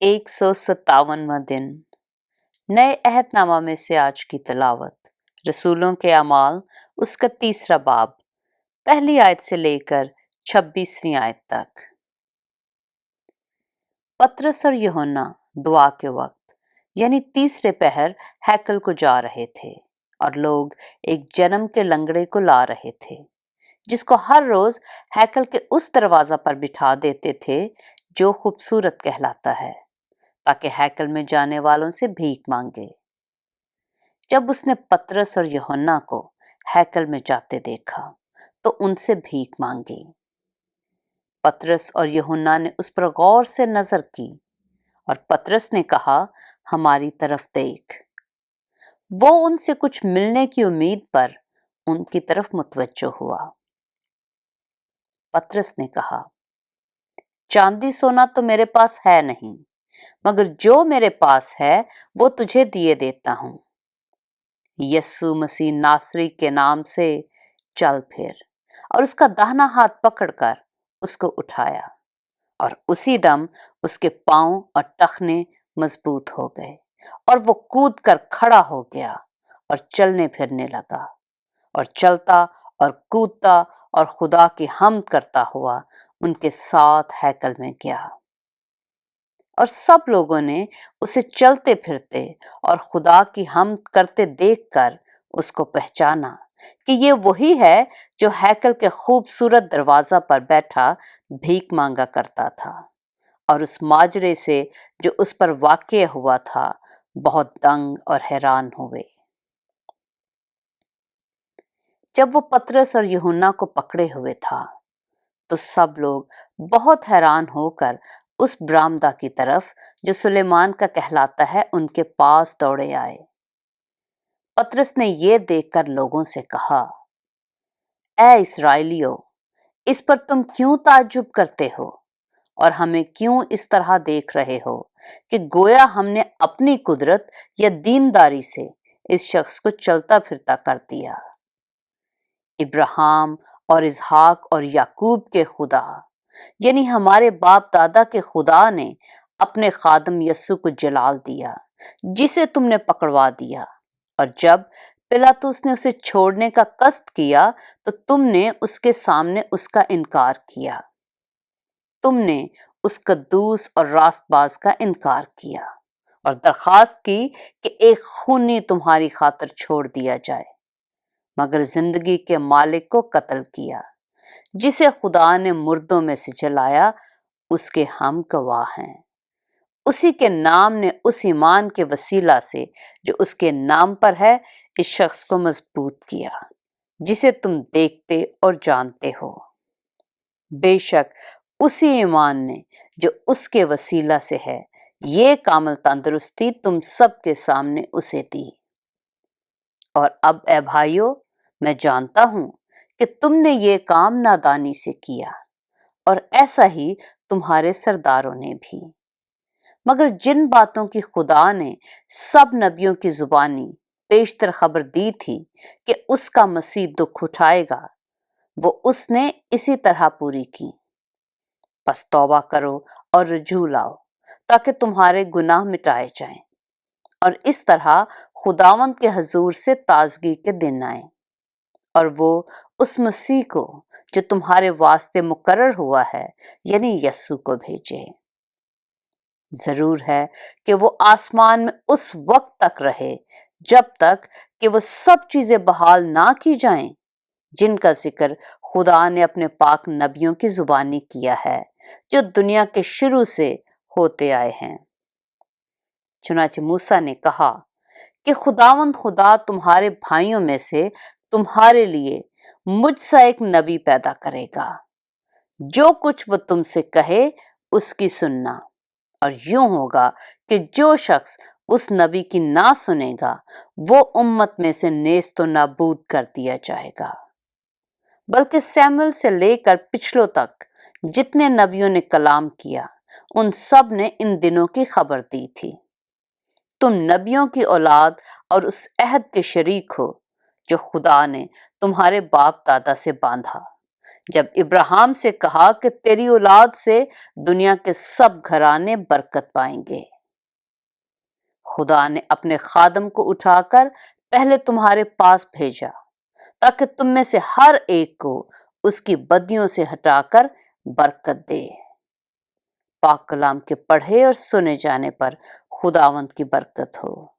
157वां दिन। नए अहदनामा में से आज की तिलावत रसूलों के अमाल उसका 3 बाब, पहली आयत से लेकर 26वीं आयत तक। पतरस और यूहन्ना दुआ के वक्त यानी तीसरे पहर हैकल को जा रहे थे और लोग एक जन्म के लंगड़े को ला रहे थे, जिसको हर रोज हैकल के उस दरवाजा पर बिठा देते थे जो खूबसूरत कहलाता है, ताकि हैकल में जाने वालों से भीख मांगे। जब उसने पतरस और यूहन्ना को हैकल में जाते देखा तो उनसे भीख मांगी। पतरस और यूहन्ना ने उस पर गौर से नजर की और पतरस ने कहा, हमारी तरफ देख। वो उनसे कुछ मिलने की उम्मीद पर उनकी तरफ मुतवज्जो हुआ। पतरस ने कहा, चांदी सोना तो मेरे पास है नहीं, मगर जो मेरे पास है वो तुझे दिए देता हूं। यस्सु मसीह नासरी के नाम से चल फिर। और उसका दाहिना हाथ पकड़कर उसको उठाया और उसी दम उसके पांव और टखने मजबूत हो गए और वो कूद कर खड़ा हो गया और चलने फिरने लगा और चलता और कूदता और खुदा की हम्द करता हुआ उनके साथ हैकल में गया। और सब लोगों ने उसे चलते फिरते और खुदा की हम्द करते देखकर उसको पहचाना कि ये वही है जो हैकल के खूबसूरत दरवाजा पर बैठा भीख मांगा करता था। और उस माजरे से जो उस पर वाक़या हुआ था बहुत दंग और हैरान हुए। जब वो पतरस और यूहन्ना को पकड़े हुए था तो सब लोग बहुत हैरान होकर उस बरामदा की तरफ जो सुलेमान का कहलाता है उनके पास दौड़े आए। पतरस ने ये देखकर लोगों से कहा, ऐ इस्राएलियों, इस पर तुम क्यों ताज्जुब करते हो और हमें क्यों इस तरह देख रहे हो कि गोया हमने अपनी कुदरत या दीनदारी से इस शख्स को चलता फिरता कर दिया। इब्राहिम और इसहाक और याकूब के खुदा यानी हमारे बाप दादा के खुदा ने अपने खादम यस्सु को जलाल दिया, जिसे तुमने पकड़वा दिया। और जब पिलातुस ने उसे छोड़ने का कष्ट किया तो तुमने उसके सामने उसका इनकार किया। तुमने उस कद्दूस और रास्तबाज का इनकार किया और दरखास्त की कि एक खूनी तुम्हारी खातिर छोड़ दिया जाए, मगर जिंदगी के मालिक को कत्ल किया, जिसे खुदा ने मुर्दों में से जलाया, उसके हम गवाह हैं। उसी के नाम ने उस ईमान के वसीला से जो उसके नाम पर है इस शख्स को मजबूत किया, जिसे तुम देखते और जानते हो। बेशक उसी ईमान ने जो उसके वसीला से है ये कामिल तंदुरुस्ती तुम सबके सामने उसे दी। और अब ए भाइयों, मैं जानता हूं कि तुमने ये काम नादानी से किया और ऐसा ही तुम्हारे सरदारों ने भी। मगर जिन बातों की खुदा ने सब नबियों की जुबानी पेशतर खबर दी थी कि उसका मसीह दुख उठाएगा, वो उसने इसी तरह पूरी की। बस तौबा करो और रुजू लाओ ताकि तुम्हारे गुनाह मिटाए जाएं और इस तरह खुदावंद के हजूर से ताजगी के दिन आए और वो उस मसीह को जो तुम्हारे वास्ते मुकर्रर हुआ है यानी यस्सु को भेजे। जरूर है कि वो आसमान में उस वक्त तक रहे जब तक कि वो सब चीजें बहाल ना की जाएं जिनका जिक्र खुदा ने अपने पाक नबियों की जुबानी किया है जो दुनिया के शुरू से होते आए हैं। चुनाचे मूसा ने कहा कि खुदावंद खुदा तुम्हारे भाइयों में से तुम्हारे लिए मुझसे एक नबी पैदा करेगा, जो कुछ वो तुमसे कहे उसकी सुनना। और यूं होगा कि जो शख्स उस नबी की ना सुनेगा वो उम्मत में से नेस्त नाबूद कर दिया जाएगा। बल्कि सैमुअल से लेकर पिछलों तक जितने नबियों ने कलाम किया उन सब ने इन दिनों की खबर दी थी। तुम नबियों की औलाद और उस अहद के शरीक हो जो खुदा ने तुम्हारे बाप दादा से बांधा, جب ابراہیم سے کہا کہ تیری اولاد سے دنیا کے سب گھرانے برکت پائیں گے۔ خدا نے اپنے خادم کو اٹھا کر پہلے تمہارے پاس بھیجا تاکہ تم میں سے ہر ایک کو اس کی بدیوں سے ہٹا کر برکت دے۔ پاک کلام کے پڑھے اور سنے جانے پر خداوند کی برکت ہو۔